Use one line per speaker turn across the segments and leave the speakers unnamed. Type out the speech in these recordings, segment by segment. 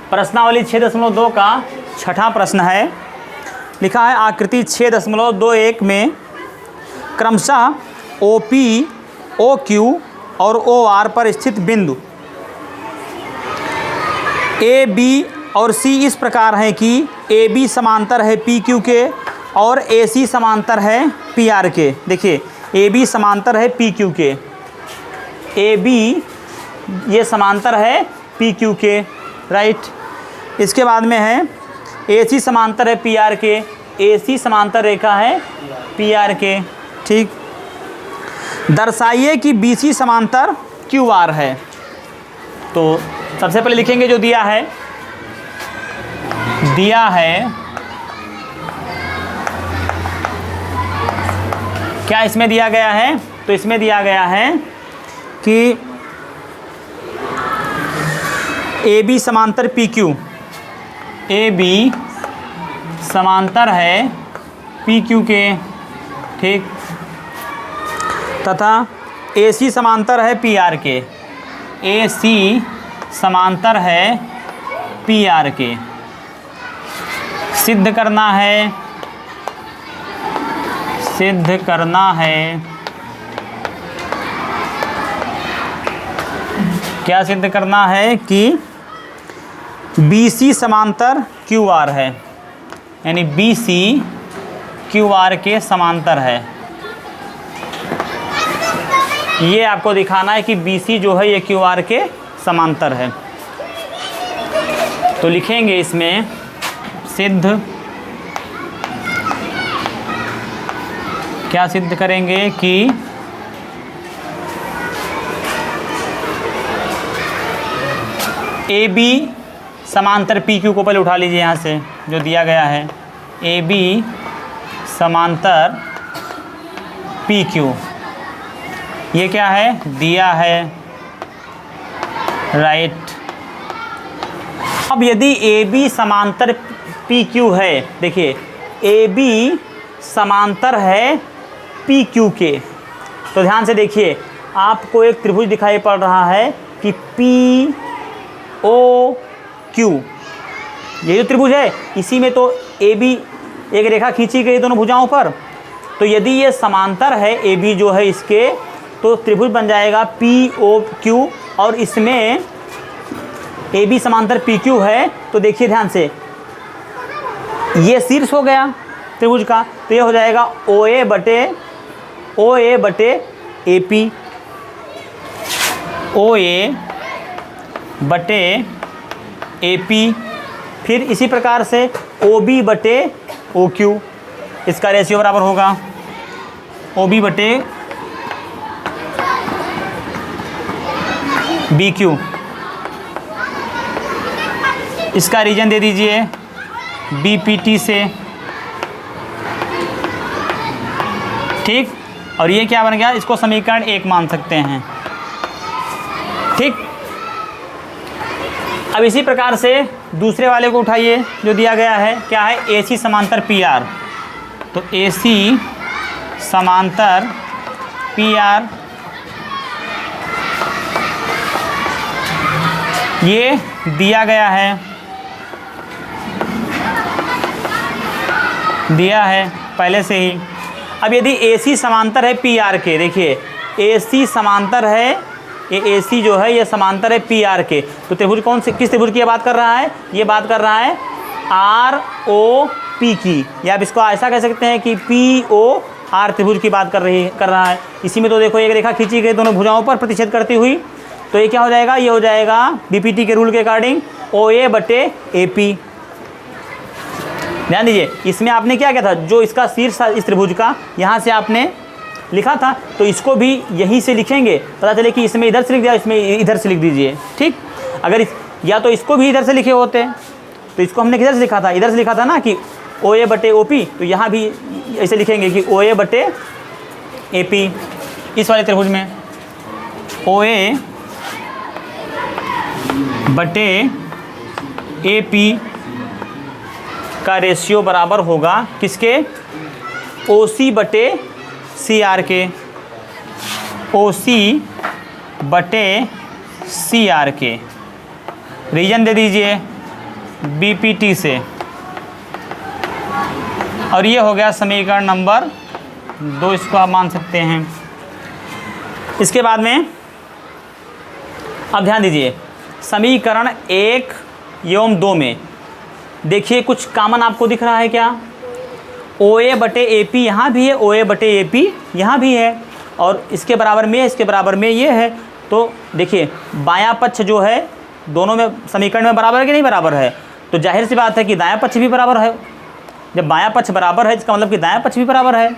प्रश्नावली 6.2 का छठा प्रश्न है। लिखा है आकृति 6.21 में क्रमशः OP, OQ और OR पर स्थित बिंदु AB और C इस प्रकार है कि AB समांतर है PQ के और AC समांतर है PR के। देखिए AB समांतर है PQ के, AB ये समांतर है PQ के, राइट। इसके बाद में है AC समांतर है PR के, AC समांतर रेखा है PR के, ठीक। दर्शाइए कि BC समांतर QR है। तो सबसे पहले लिखेंगे जो दिया है क्या इसमें दिया गया है, तो इसमें दिया गया है कि AB समांतर PQ, AB समांतर है PQ के, ठीक, तथा AC समांतर है PR के, AC समांतर है PR के। सिद्ध करना है क्या सिद्ध करना है कि BC समांतर QR है, यानी BC QR के समांतर है। ये आपको दिखाना है कि BC जो है ये QR के समांतर है। तो लिखेंगे इसमें सिद्ध, क्या सिद्ध करेंगे कि AB समांतर PQ को पहले उठा लीजिए यहाँ से जो दिया गया है, AB समांतर PQ, ये क्या है दिया है, राइट। अब यदि AB समांतर PQ है, देखिए AB समांतर है PQ के, तो ध्यान से देखिए आपको एक त्रिभुज दिखाई पड़ रहा है कि POQ, ये जो त्रिभुज है इसी में तो AB एक रेखा खींची गई दोनों भुजाओं पर। तो यदि ये समांतर है AB जो है इसके, तो त्रिभुज बन जाएगा POQ और इसमें AB समांतर PQ है। तो देखिए ध्यान से ये शीर्ष हो गया त्रिभुज का, तो ये हो जाएगा OA बटे AP, OA बटे AP। फिर इसी प्रकार से OB बटे OQ, इसका रेशियो बराबर होगा OB बटे BQ। इसका रीजन दे दीजिए BPT से, ठीक। और ये क्या बन गया, इसको समीकरण 1 मान सकते हैं, ठीक। अब इसी प्रकार से दूसरे वाले को उठाइए जो दिया गया है, क्या है AC समांतर PR। तो AC समांतर PR ये दिया गया है पहले से ही। अब यदि AC समांतर है PR के, देखिए AC समांतर है, ये AC जो है ये समांतर है PR के, तो त्रिभुज कौन से, किस त्रिभुज की बात कर रहा है, ये बात कर रहा है ROP की, या आप इसको ऐसा कह सकते हैं कि POR त्रिभुज की बात कर रहा है। इसी में तो देखो एक रेखा खींची गई दोनों भुजाओं पर प्रतिच्छेद करती हुई, तो ये क्या हो जाएगा, ये हो जाएगा BPT के रूल के अकॉर्डिंग OA बटे AP। ध्यान दीजिए इसमें आपने क्या किया था, जो इसका शीर्ष इस त्रिभुज का यहाँ से आपने लिखा था, तो इसको भी यहीं से लिखेंगे, पता चले कि इसमें इधर से लिख दिया, इसमें इधर से लिख दीजिए, ठीक। अगर या तो इसको भी इधर से लिखे होते, तो इसको हमने किधर से लिखा था, इधर से लिखा था ना कि OA बटे OP, तो यहाँ भी ऐसे लिखेंगे कि OA बटे AP। इस वाले त्रिभुज में OA बटे AP का रेशियो बराबर होगा किसके, OC बटे CR के, OC बटे CR के। रीजन दे दीजिए BPT से, और ये हो गया समीकरण नंबर 2, इसको आप मान सकते हैं। इसके बाद में अब ध्यान दीजिए, समीकरण 1 एवं 2 में देखिए कुछ कॉमन आपको दिख रहा है क्या? OA/AP यहाँ भी है, OA/AP यहाँ भी है, और इसके बराबर में, इसके बराबर में ये है। तो देखिए बायां पक्ष जो है दोनों में समीकरण में बराबर है कि नहीं बराबर है, तो जाहिर सी बात है कि दायां पक्ष भी बराबर है। जब बायां पक्ष बराबर है इसका मतलब कि दायां पक्ष भी बराबर है,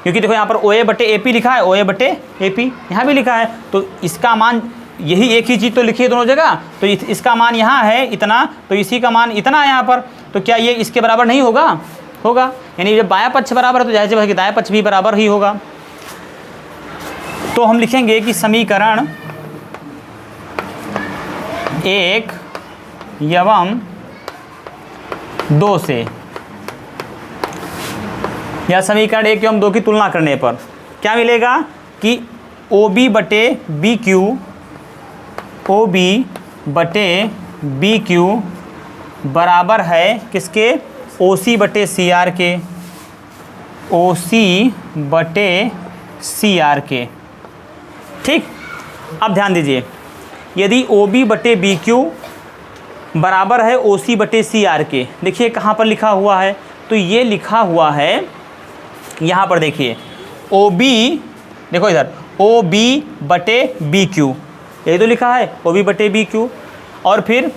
क्योंकि देखो यहाँ पर OA/AP लिखा है, OA/AP यहाँ भी लिखा है, तो इसका मान यही एक ही चीज़ तो लिखी है दोनों जगह, तो इसका मान यहाँ है इतना, तो इसी का मान इतना है यहाँ पर, तो क्या ये इसके बराबर नहीं होगा? होगा। यानी जब बायां पक्ष बराबर है तो जाहिर सी बात है कि दायां पक्ष भी बराबर ही होगा। तो हम लिखेंगे कि समीकरण 1 एवं 2 से, या समीकरण 1 एवं 2 की तुलना करने पर क्या मिलेगा कि OB/BQ बराबर है किसके? OC/CR के, OC/CR के। ठीक, अब ध्यान दीजिए, यदि OB/BQ बराबर है OC/CR के, देखिए कहाँ पर लिखा हुआ है, तो ये लिखा हुआ है यहाँ पर, देखिए OB, देखो इधर OB/BQ, यही तो लिखा है OB/BQ, और फिर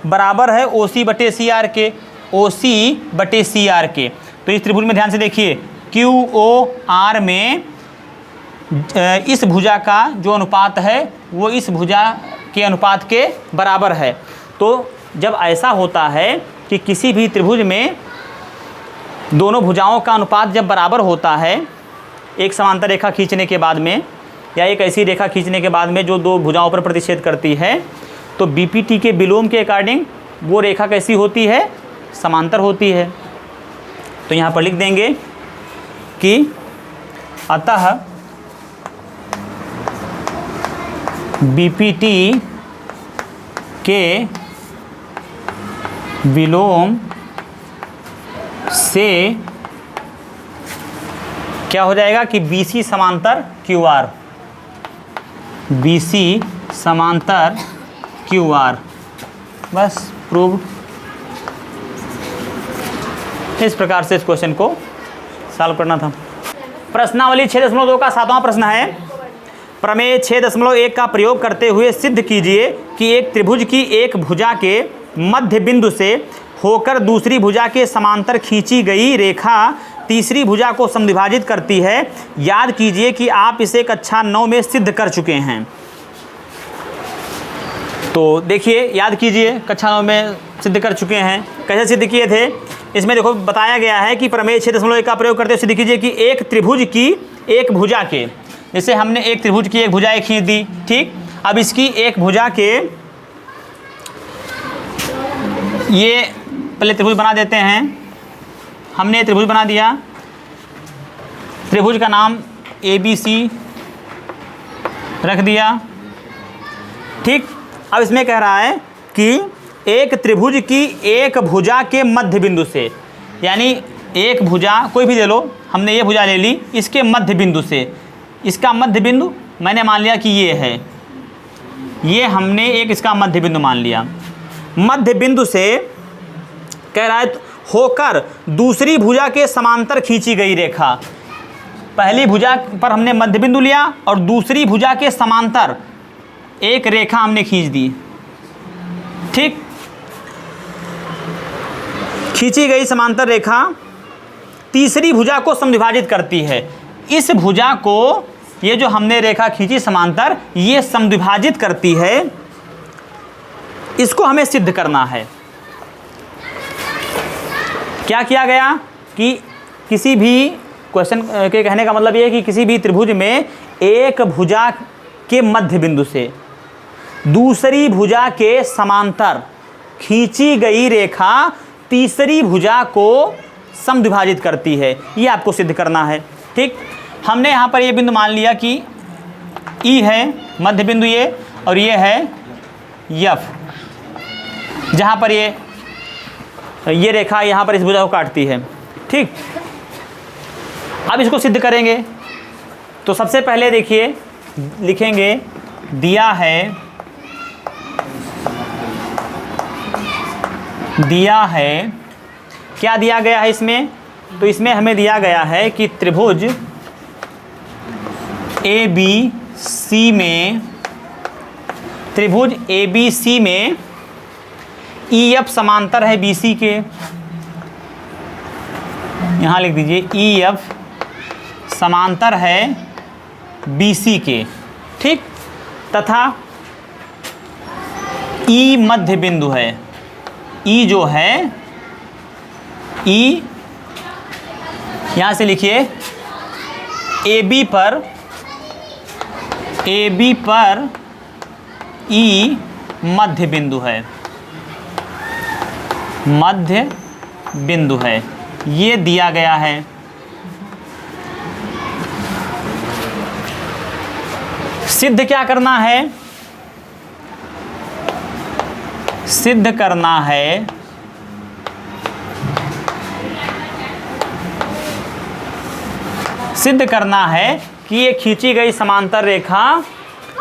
बराबर है OC/CR के, OC/CR के। तो इस त्रिभुज में ध्यान से देखिए QOR में इस भुजा का जो अनुपात है वो इस भुजा के अनुपात के बराबर है। तो जब ऐसा होता है कि किसी भी त्रिभुज में दोनों भुजाओं का अनुपात जब बराबर होता है, एक समांतर रेखा खींचने के बाद में या एक ऐसी रेखा खींचने के बाद में जो दो भुजाओं पर प्रतिच्छेद करती है, तो BPT के विलोम के अकॉर्डिंग वो रेखा कैसी होती है? समांतर होती है। तो यहाँ पर लिख देंगे कि अतः BPT के विलोम से क्या हो जाएगा कि BC समांतर QR, BC समांतर QR, बस प्रूव्ड। इस प्रकार से इस क्वेश्चन को सॉल्व करना था। प्रश्नावली 6.2 का 7वां प्रश्न है, प्रमेय 6.1 का प्रयोग करते हुए सिद्ध कीजिए कि एक त्रिभुज की एक भुजा के मध्य बिंदु से होकर दूसरी भुजा के समांतर खींची गई रेखा तीसरी भुजा को समद्विभाजित करती है। याद कीजिए कि आप इसे कक्षा 9 में सिद्ध कर चुके हैं। तो देखिए, याद कीजिए, कक्षा 9 में सिद्ध कर चुके हैं। कैसे सिद्ध किए थे? इसमें देखो बताया गया है कि प्रमेय 6.1 का प्रयोग करते हुए सिद्ध कीजिए कि एक त्रिभुज की एक भुजा के, जैसे हमने एक त्रिभुज की एक भुजा खींच दी, ठीक। अब इसकी एक भुजा के, ये पहले त्रिभुज बना देते हैं। हमने त्रिभुज बना दिया, त्रिभुज का नाम ABC रख दिया, ठीक। अब इसमें कह रहा है कि एक त्रिभुज की एक भुजा के मध्य बिंदु से, यानी एक भुजा कोई भी ले लो, हमने ये भुजा ले ली, इसके मध्य बिंदु से, इसका मध्य बिंदु मैंने मान लिया कि ये है, ये हमने एक इसका मध्य बिंदु मान लिया। मध्य बिंदु से कह रहा है होकर दूसरी भुजा के समांतर खींची गई रेखा। पहली भुजा पर हमने मध्य बिंदु लिया और दूसरी भुजा के समांतर एक रेखा हमने खींच दी, ठीक। खींची गई समांतर रेखा तीसरी भुजा को समद्विभाजित करती है। इस भुजा को, ये जो हमने रेखा खींची समांतर, ये समद्विभाजित करती है। इसको हमें सिद्ध करना है। क्या किया गया कि किसी भी क्वेश्चन के कहने का मतलब ये है कि किसी भी त्रिभुज में एक भुजा के मध्य बिंदु से दूसरी भुजा के समांतर खींची गई रेखा तीसरी भुजा को समद्विभाजित करती है। ये आपको सिद्ध करना है, ठीक। हमने यहाँ पर ये बिंदु मान लिया कि E है मध्य बिंदु ये, और ये है F। जहाँ पर ये रेखा यहाँ पर इस भुजा को काटती है। ठीक, अब इसको सिद्ध करेंगे। तो सबसे पहले देखिए लिखेंगे दिया है क्या दिया गया है इसमें, तो इसमें हमें दिया गया है कि त्रिभुज ABC में EF समांतर है BC के। यहाँ लिख दीजिए EF समांतर है BC के। ठीक, तथा E मध्य बिंदु है। E जो है E, यहाँ से लिखिए AB पर E मध्य बिंदु है, मध्य बिंदु है, ये दिया गया है। सिद्ध क्या करना है, सिद्ध करना है कि ये खींची गई समांतर रेखा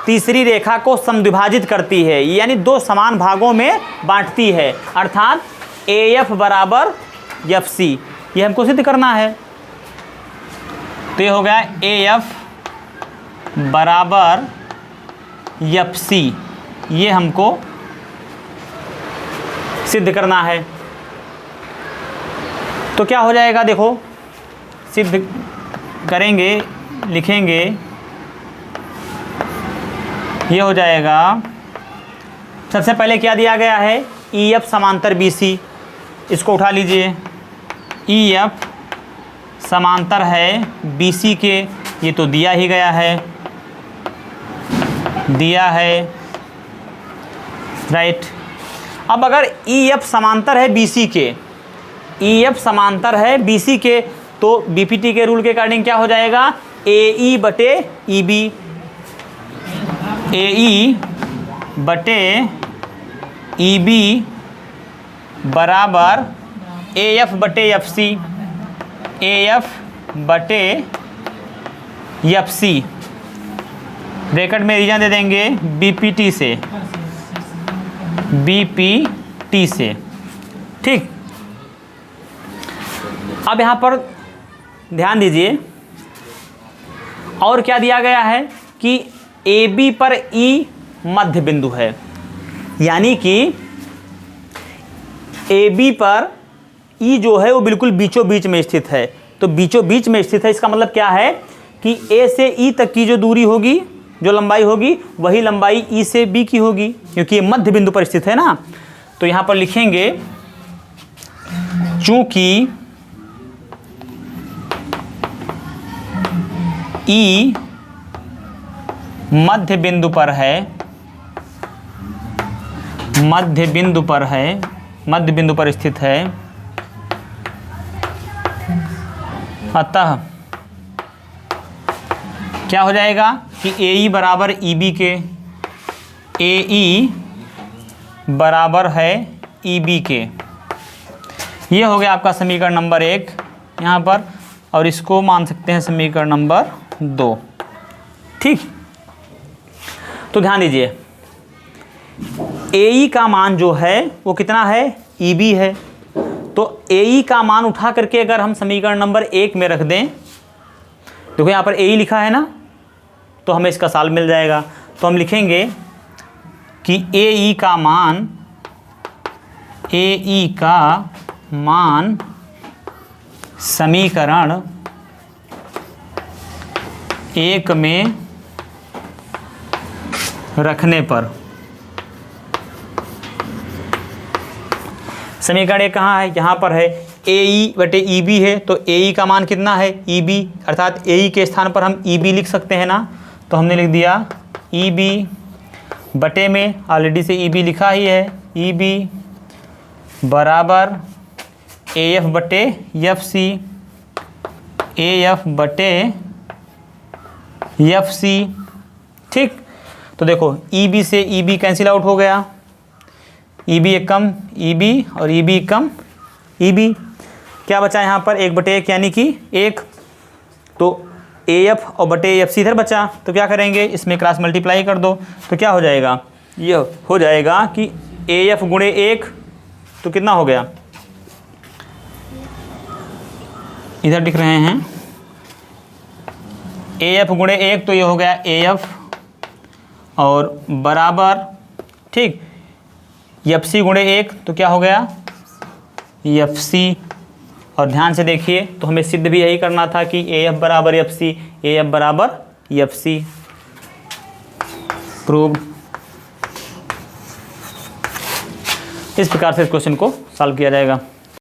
तीसरी रेखा को समद्विभाजित करती है, यानी दो समान भागों में बांटती है, अर्थात AF बराबर FC, ये हमको सिद्ध करना है। तो ये हो गया AF बराबर FC, ये हमको सिद्ध करना है। तो क्या हो जाएगा, देखो सिद्ध करेंगे, लिखेंगे, ये हो जाएगा। सबसे पहले क्या दिया गया है, EF समांतर BC, इसको उठा लीजिए। EF समांतर है BC के, ये तो दिया ही गया है, दिया है, राइट। अब अगर EF समांतर है BC के, EF समांतर है BC के, तो BPT के रूल के अकॉर्डिंग क्या हो जाएगा, AE बटे EB, AE बटे EB बराबर AF बटे FC, AF बटे FC, ब्रैकेट में रीजन दे देंगे BPT से। ठीक, अब यहाँ पर ध्यान दीजिए, और क्या दिया गया है कि AB पर E मध्य बिंदु है, यानी कि AB पर E जो है वो बिल्कुल बीचों बीच में स्थित है। तो बीचों बीच में स्थित है, इसका मतलब क्या है कि A से E तक की जो दूरी होगी, जो लंबाई होगी, वही लंबाई E से B की होगी, क्योंकि ये मध्य बिंदु पर स्थित है ना। तो यहाँ पर लिखेंगे चूंकि E मध्य बिंदु पर स्थित है, अतः क्या हो जाएगा कि AE बराबर EB के, AE बराबर है EB के। ये हो गया आपका समीकरण नंबर 1 यहाँ पर, और इसको मान सकते हैं समीकरण नंबर 2। ठीक, तो ध्यान दीजिए AE का मान जो है वो कितना है, EB है। तो AE का मान उठा करके अगर हम समीकरण नंबर 1 में रख दें, देखो यहाँ पर AE लिखा है ना, तो हमें इसका साल मिल जाएगा। तो हम लिखेंगे कि AE का मान समीकरण 1 में रखने पर, समीकरण 1 कहाँ है, यहाँ पर है, AE बटे EB है। तो AE का मान कितना है, EB, अर्थात AE के स्थान पर हम EB लिख सकते हैं ना। तो हमने लिख दिया EB बटे में, ऑलरेडी से EB लिखा ही है, EB बराबर AF बटे FC, AF बटे FC। ठीक, तो देखो EB से EB कैंसिल आउट हो गया, ई बी एक कम ई बी और ई बी कम ई बी, क्या बचा यहाँ पर 1/1 यानी कि 1, तो ए एफ और बटे एफ सी इधर बचा, तो क्या करेंगे इसमें क्रॉस मल्टीप्लाई कर दो, तो क्या हो जाएगा, ये हो जाएगा कि ए एफ गुणे 1 तो कितना हो गया, इधर लिख रहे हैं ए एफ गुणे 1 तो ये हो गया ए एफ और बराबर, ठीक, एफ सी गुणे 1 तो क्या हो गया एफ सी। और ध्यान से देखिए तो हमें सिद्ध भी यही करना था कि ए एफ बराबर एफ सी, ए एफ बराबर एफ सी, प्रूव। इस प्रकार से इस क्वेश्चन को सॉल्व किया जाएगा।